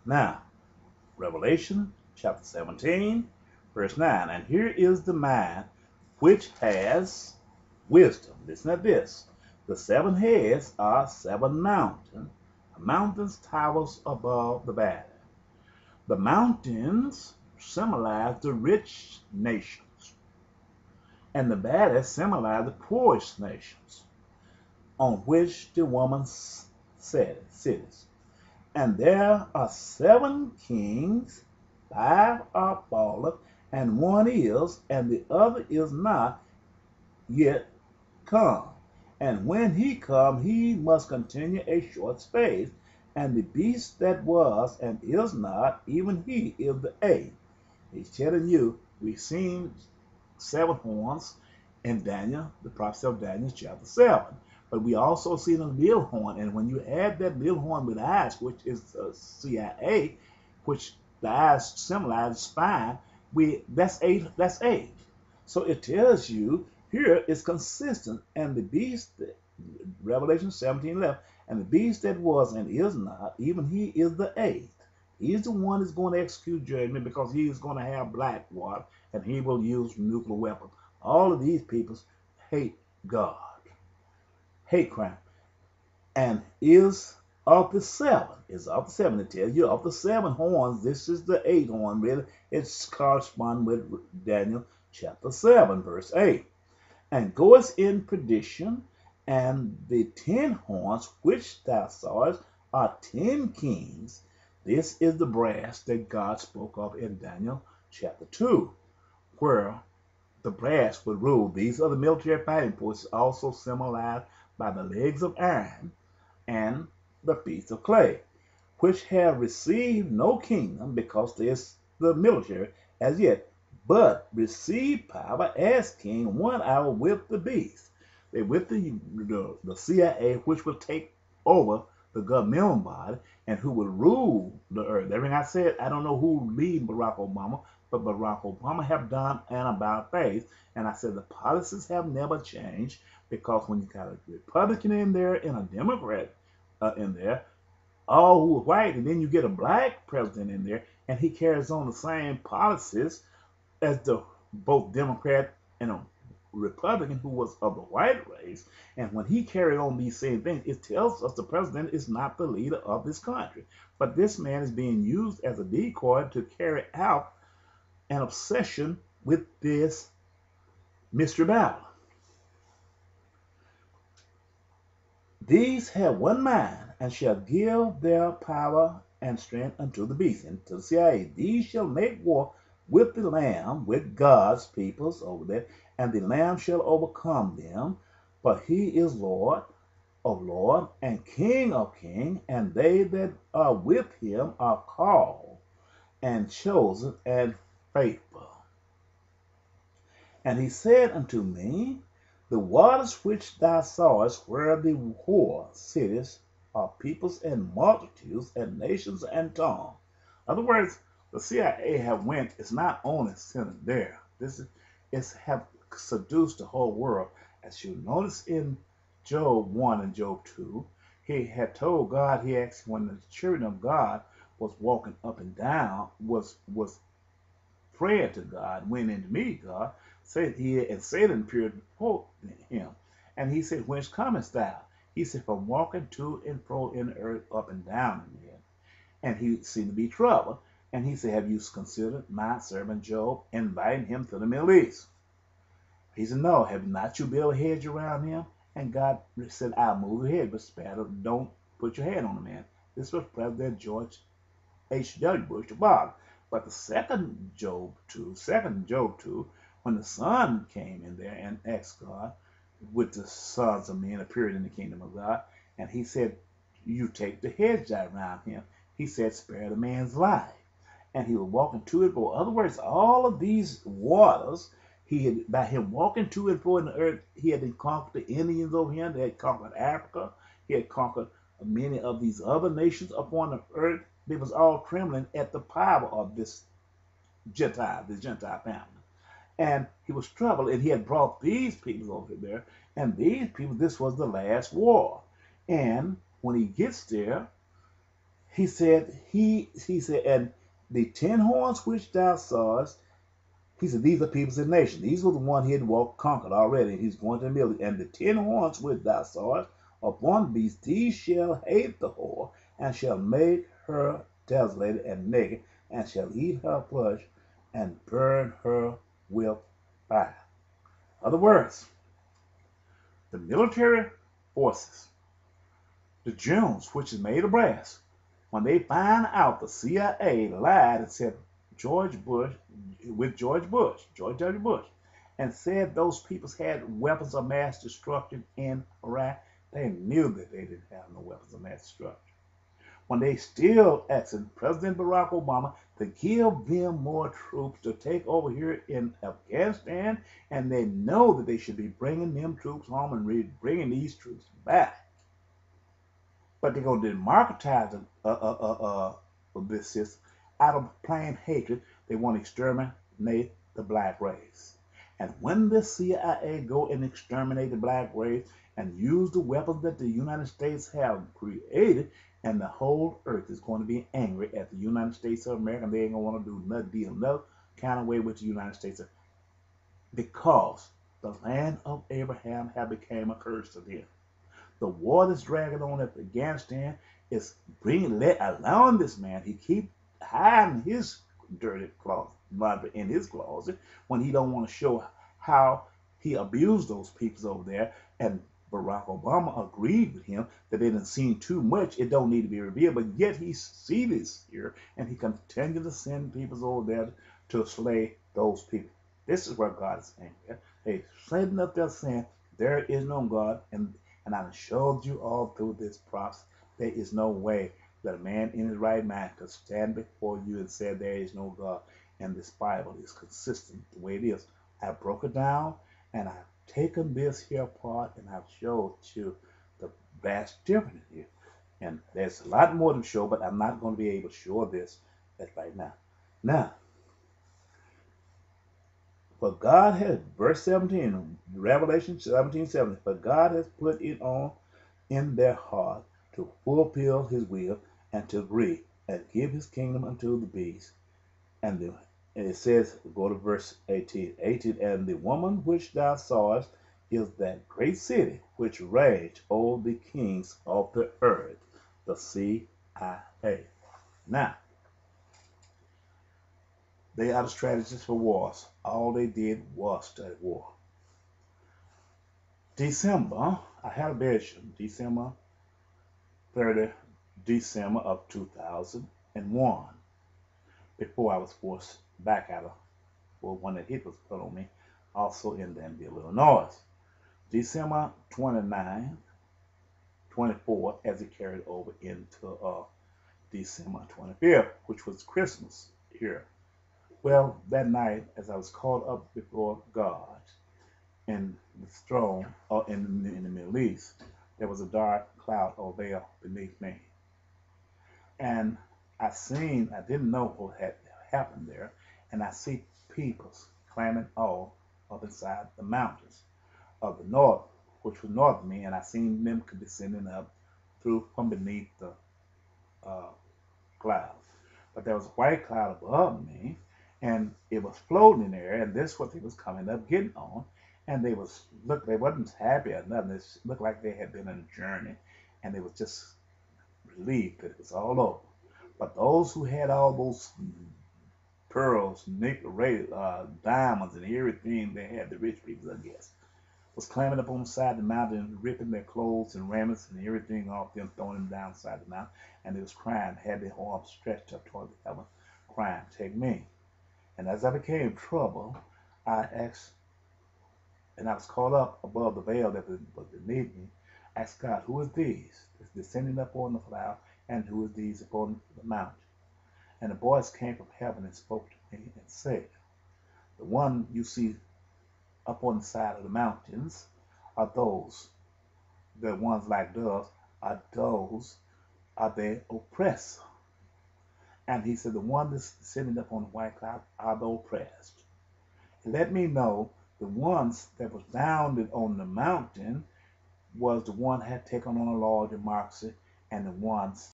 Now, Revelation chapter 17, verse 9. And here is the mind which has wisdom. Listen to this. The seven heads are seven mountains. Mountains towers above the valley. The mountains symbolize the rich nations, and the valley symbolize the poorest nations, on which the woman sits. And there are seven kings, five are fallen, and one is, and the other is not yet come. And when he come, he must continue a short space. And the beast that was and is not, even he is the eighth. He's telling you, we've seen seven horns in Daniel, the prophecy of Daniel chapter 7. But we also see the little horn, and when you add that little horn with eyes, which is the CIA, which the eyes symbolize spine, that's eight. That's eight. So it tells you here it's consistent, and the beast, Revelation 17:11, and the beast that was and is not, even he is the eighth. He's the one that's going to execute judgment because he is going to have black water and he will use nuclear weapons. All of these people hate God, hate crime, and is of the seven. Is of the seven. It tells you of the seven horns. This is the eighth horn. Really, it's corresponding with Daniel chapter 7, verse 8. And goeth in perdition, and the 10 horns which thou sawest are 10 kings. This is the brass that God spoke of in Daniel chapter 2, where the brass would rule. These are the military fighting forces, also symbolized by the legs of iron and the feet of clay, which have received no kingdom because there's the military as yet, but receive power as king 1 hour with the beast. They with the CIA, which will take over the governmental body and who will rule the earth. Everything I said, I don't know who lead Barack Obama, but Barack Obama have done an about face. And I said the policies have never changed because when you got a Republican in there and a Democrat in there, all who are white, and then you get a black president in there, and he carries on the same policies as the both Democrat and a Republican who was of the white race. And when he carried on these same things, it tells us the president is not the leader of this country. But this man is being used as a decoy to carry out an obsession with this Mr. Babylon. These have one mind, and shall give their power and strength unto the beast, and to the CIA. These shall make war with the Lamb, with God's peoples over there, and the Lamb shall overcome them. For he is Lord of lords and King of kings, and they that are with him are called and chosen and faithful. And he said unto me, the waters which thou sawest, where the whore cities, are peoples and multitudes and nations and tongues. In other words, the CIA have went, it's not only sitting there. It's have seduced the whole world. As you notice in Job 1 and Job 2, he had told God, he asked when the children of God was walking up and down, was praying to God, went in to meet God, said he and Satan appeared before him. And he said, whence comest thou? He said, from walking to and fro in the earth, up and down in it. And he seemed to be troubled. And he said, have you considered my servant Job, inviting him to the Middle East? He said, no, have not you built a hedge around him? And God said, I'll move the hedge, but spare, don't put your hand on the man. This was President George H.W. Bush, the Bob. But the second Job 2, when the son came in there and asked God, with the sons of men appeared in the kingdom of God, and he said, you take the hedge around him. He said, spare the man's life. And he was walking to and fro. In other words, all of these waters, by him walking to and fro in the earth, he had conquered the Indians over here. They had conquered Africa. He had conquered many of these other nations upon the earth. They was all trembling at the power of this Gentile family. And he was troubled, and he had brought these people over there. And these people, this was the last war. And when he gets there, he said, and the 10 horns which thou sawest, he said, these are peoples and nations. These were the one he had walked, conquered already. And he's going to the middle. And the 10 horns which thou sawest upon the beast, these shall hate the whore, and shall make her desolated and naked, and shall eat her flesh, and burn her with fire. In other words, the military forces, the Jews, which is made of brass, when they find out the CIA lied and said George W. Bush, and said those peoples had weapons of mass destruction in Iraq, they knew that they didn't have no weapons of mass destruction. When they still asking President Barack Obama to give them more troops to take over here in Afghanistan, and they know that they should be bringing them troops home and bringing these troops back. But they're going to democratize this system out of plain hatred. They want to exterminate the black race. And when the CIA go and exterminate the black race and use the weapons that the United States have created, and the whole earth is going to be angry at the United States of America, and they ain't going to want to do nothing, deal no kind of way with the United States, because the land of Abraham have become a curse to them. The war that's dragging on at Afghanistan is allowing this man. He keep hiding his dirty cloth in his closet when he don't want to show how he abused those people over there. And Barack Obama agreed with him that they didn't seen too much. It don't need to be revealed, but yet he see this here, and he continues to send people over there to slay those people. This is where God is saying, hey, straighten up there saying there is no God, and I showed you all through this process, there is no way that a man in his right mind could stand before you and say there is no God. And this Bible is consistent the way it is. I broke it down, and I've taken this here apart, and I've showed you the vast difference here. And there's a lot more to show, but I'm not going to be able to show this right now. Now, for God has, verse 17, Revelation 17:7, but God has put it on in their heart to fulfill his will and to agree and give his kingdom unto the beast. And it says, go to verse 18, and the woman which thou sawest is that great city which raged over the kings of the earth, the CIA. Now, they are the strategists for wars. All they did was study war. December, I had a vision, December 30, December of 2001, before I was forced back out of, well, when the hit was put on me, also in Danville, Illinois. December 29, 24, as it carried over into December 25th, which was Christmas here. Well, that night, as I was called up before God in the throne, or in the Middle East, there was a dark cloud or veil beneath me. And I didn't know what had happened there, and I see people climbing all up inside the mountains of the north, which was north of me, and I seen them descending up from beneath the cloud. But there was a white cloud above me, and it was floating in there, and this is what they was coming up, getting on, and they wasn't happy or nothing. It looked like they had been on a journey, and they was just relieved that it was all over. But those who had all those pearls, nickel, diamonds, and everything they had, the rich people, I guess, was climbing up on the side of the mountain, ripping their clothes and raiments and everything off them, throwing them down the side of the mountain, and they was crying, had their arms stretched up toward the heaven, crying, take me. And as I became trouble, I asked, and I was caught up above the veil that was beneath me, asked God, who is these that's descending up on the cloud, and who is these upon the mountain? And a voice came from heaven and spoke to me and said, the one you see up on the side of the mountains are those, the ones like doves, are the oppressor. And he said, the one that's sitting up on the white cloud are the oppressed. He let me know the ones that was down on the mountain was the one that had taken on a law of democracy, and the ones